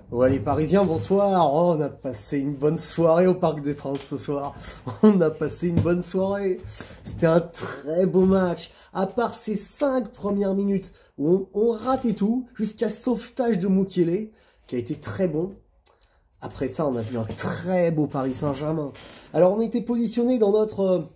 Ouais, les Parisiens, bonsoir. Oh, on a passé une bonne soirée au Parc des Princes ce soir. On a passé une bonne soirée. C'était un très beau match. À part ces 5 premières minutes où on ratait tout, jusqu'à sauvetage de Mukiele, qui a été très bon. Après ça, on a vu un très beau Paris Saint-Germain. Alors, on était positionné dans notre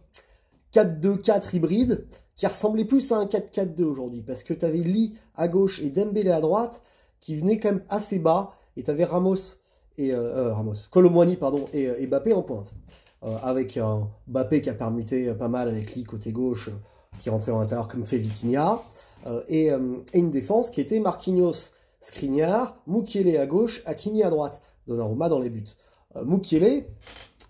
4-2-4 hybride, qui ressemblait plus à un 4-4-2 aujourd'hui, parce que tu avais Lee à gauche et Dembélé à droite, qui venaient quand même assez bas, et tu avais Kolo Muani, pardon, et Mbappé en pointe. Avec un Mbappé qui a permuté pas mal avec Lee côté gauche, qui rentrait en l'intérieur comme fait Vitinha, et une défense qui était Marquinhos, Skriniar, Mukiele à gauche, Hakimi à droite, Donnarumma dans les buts. Mukiele,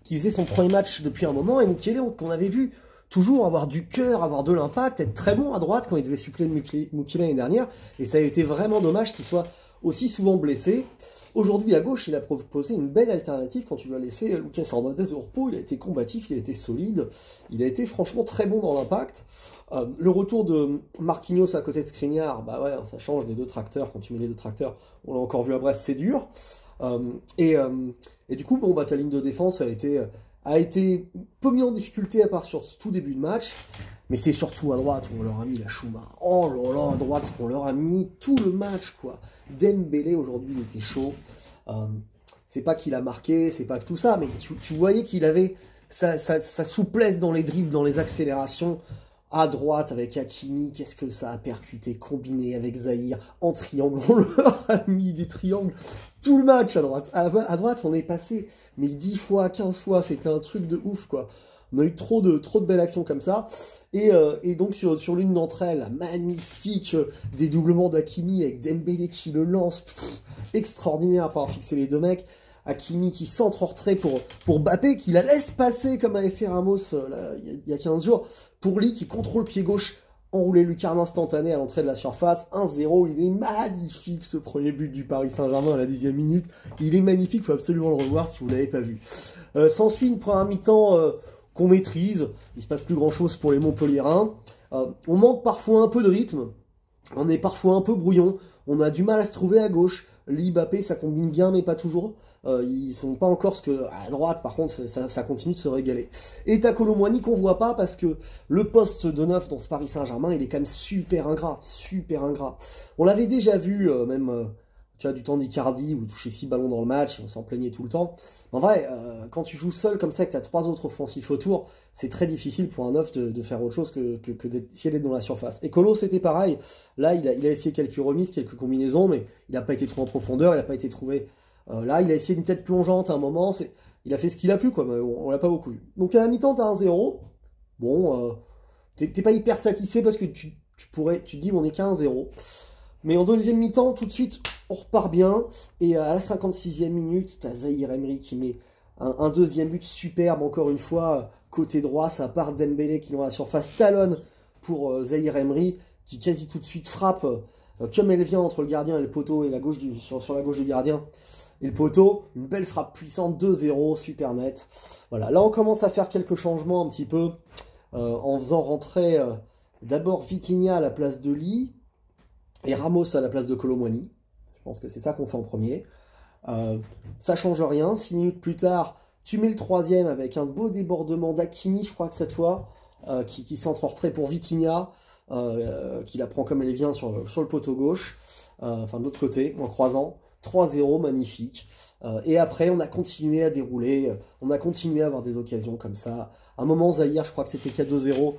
qui faisait son premier match depuis un moment, et Mukiele qu'on avait vu toujours avoir du cœur, avoir de l'impact, être très bon à droite quand il devait suppléer Mukiele l'année dernière, et ça a été vraiment dommage qu'il soit aussi souvent blessé. Aujourd'hui, à gauche, il a proposé une belle alternative quand tu lui as laissé Lucas Hernandez au repos. Il a été combatif, il a été solide, il a été franchement très bon dans l'impact. Le retour de Marquinhos à côté de Skriniar, bah ouais, ça change des deux tracteurs. Quand tu mets les deux tracteurs, on l'a encore vu à Brest, c'est dur. Et du coup, bon, bah, ta ligne de défense a été peu mis en difficulté à part sur tout début de match. Mais c'est surtout à droite où on leur a mis la chouma. Oh là là, à droite, ce qu'on leur a mis tout le match, quoi. Dembélé, aujourd'hui, il était chaud. C'est pas qu'il a marqué, c'est pas que tout ça, mais tu voyais qu'il avait sa souplesse dans les dribbles, dans les accélérations. À droite, avec Hakimi, qu'est-ce que ça a percuté, combiné avec Zahir, en triangle. On leur a mis des triangles tout le match à droite. À droite, on est passé, mais 10 fois, 15 fois, c'était un truc de ouf, quoi. On a eu trop de belles actions comme ça. Et donc, sur l'une d'entre elles, la magnifique dédoublement d'Hakimi avec Dembélé qui le lance. Extraordinaire à part fixer les deux mecs. Hakimi qui centre en retrait pour Mbappé, qui la laisse passer comme avait fait Ramos il y a 15 jours. Pour Lee qui contrôle pied gauche, enroulé lucarne instantané à l'entrée de la surface. 1-0, il est magnifique ce premier but du Paris Saint-Germain à la 10e minute. Il est magnifique, il faut absolument le revoir si vous ne l'avez pas vu. S'ensuit une première mi-temps qu'on maîtrise. Il se passe plus grand chose pour les Montpelliérains. On manque parfois un peu de rythme. On est parfois un peu brouillon. On a du mal à se trouver à gauche. Lee, Mbappé, ça combine bien, mais pas toujours. Ils sont pas encore ce que à droite, par contre, ça continue de se régaler. Et t'as Kolo Muani qu'on voit pas parce que le poste de neuf dans ce Paris Saint-Germain, il est quand même super ingrat, super ingrat. On l'avait déjà vu, tu vois, du temps d'Icardi, où il touchait 6 ballons dans le match, on s'en plaignait tout le temps. En vrai, quand tu joues seul comme ça, que tu as 3 autres offensifs autour, c'est très difficile pour un neuf de faire autre chose que d'essayer d'être dans la surface. Et Kolo, c'était pareil. Là, il a essayé quelques remises, quelques combinaisons, mais il n'a pas été trop en profondeur, il n'a pas été trouvé. Là, il a essayé une tête plongeante à un moment, il a fait ce qu'il a pu, quoi, mais on l'a pas beaucoup vu. Donc à la mi-temps, t'as 1-0. Bon, t'es pas hyper satisfait parce que tu te dis, on est qu'à 1-0. Mais en deuxième mi-temps, tout de suite, on repart bien. Et à la 56e minute, t'as Zahir Emery qui met un deuxième but superbe, encore une fois, côté droit, ça part Dembélé qui est dans la surface, talonne pour Zahir Emery, qui quasi tout de suite frappe, comme elle vient entre le gardien et le poteau, et la gauche sur la gauche du gardien. Et le poteau, une belle frappe puissante, 2-0, super net. Voilà, là on commence à faire quelques changements un petit peu, en faisant rentrer d'abord Vitinha à la place de Lee, et Ramos à la place de Kolo Muani. Je pense que c'est ça qu'on fait en premier. Ça change rien, 6 minutes plus tard, tu mets le troisième avec un beau débordement d'Hakimi, je crois que cette fois, qui centre en retrait pour Vitinha, qui la prend comme elle vient sur le poteau gauche, enfin de l'autre côté, en croisant. 3-0, magnifique. Et après, on a continué à dérouler, on a continué à avoir des occasions comme ça. À un moment, Zahir, je crois que c'était 4-2-0,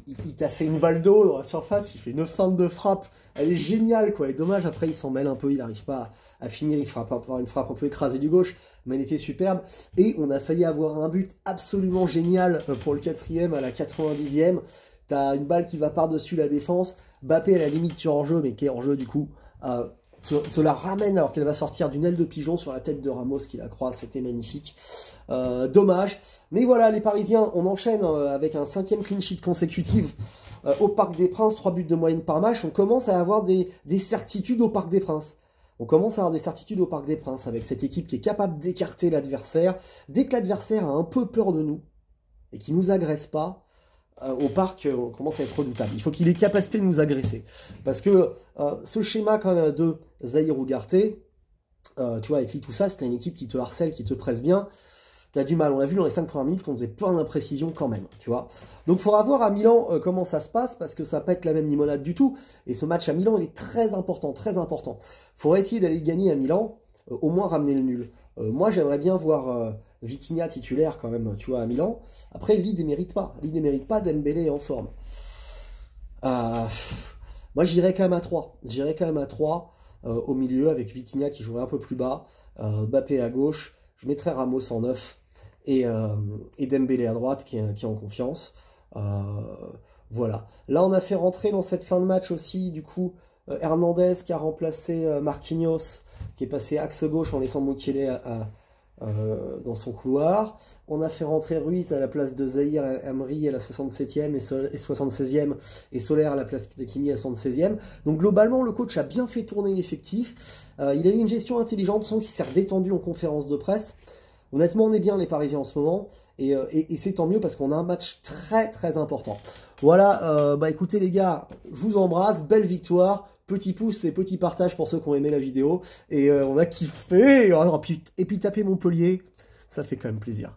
il t'a fait une valdo dans la surface, il fait une feinte de frappe, elle est géniale, quoi. Et dommage, après, il s'en mêle un peu, il n'arrive pas à finir, il frappe une frappe un peu écrasée du gauche, mais elle était superbe. Et on a failli avoir un but absolument génial pour le 4e à la 90e. T'as une balle qui va par-dessus la défense, Mbappé à la limite tu hors-jeu, mais qui est hors-jeu du coup. Se la ramène alors qu'elle va sortir d'une aile de pigeon sur la tête de Ramos qui la croise, c'était magnifique. Dommage. Mais voilà, les Parisiens, on enchaîne avec un 5e clean sheet consécutif au Parc des Princes, 3 buts de moyenne par match. On commence à avoir des certitudes au Parc des Princes. On commence à avoir des certitudes au Parc des Princes avec cette équipe qui est capable d'écarter l'adversaire. Dès que l'adversaire a un peu peur de nous et qu'il ne nous agresse pas, au parc, on commence à être redoutable. Il faut qu'il ait capacité de nous agresser. Parce que ce schéma quand même de Zahir Ugarte, tu vois, avec lui, tout ça, c'était une équipe qui te harcèle, qui te presse bien. T'as du mal. On l'a vu dans les 5 premières minutes qu'on faisait plein d'imprécisions quand même, tu vois. Donc, il faudra voir à Milan comment ça se passe, parce que ça va pas être la même limonade du tout. Et ce match à Milan, il est très important, très important. Il faudra essayer d'aller gagner à Milan, au moins ramener le nul. Moi, j'aimerais bien voir Vitinha titulaire quand même, tu vois, à Milan. Après, Lille ne mérite pas. Lille ne mérite pas, Dembélé est en forme. Moi, j'irais quand même à 3. J'irais quand même à 3 au milieu, avec Vitinha qui jouerait un peu plus bas, Mbappé à gauche. Je mettrais Ramos en 9 et Dembélé à droite qui est en confiance. Voilà. Là, on a fait rentrer dans cette fin de match aussi, du coup, Hernandez qui a remplacé Marquinhos, qui est passé axe gauche en laissant Mukiele dans son couloir. On a fait rentrer Ruiz à la place de Zahir Emery à la 67e et 76e, et Soler à la place de Kimi à la 76e. Donc globalement, le coach a bien fait tourner l'effectif. Il a eu une gestion intelligente, son qui s'est détendu en conférence de presse. Honnêtement, on est bien les Parisiens en ce moment, et c'est tant mieux parce qu'on a un match très très important. Voilà, bah écoutez les gars, je vous embrasse, belle victoire. Petit pouce et petit partage pour ceux qui ont aimé la vidéo. Et on a kiffé. Et puis taper Montpellier, ça fait quand même plaisir.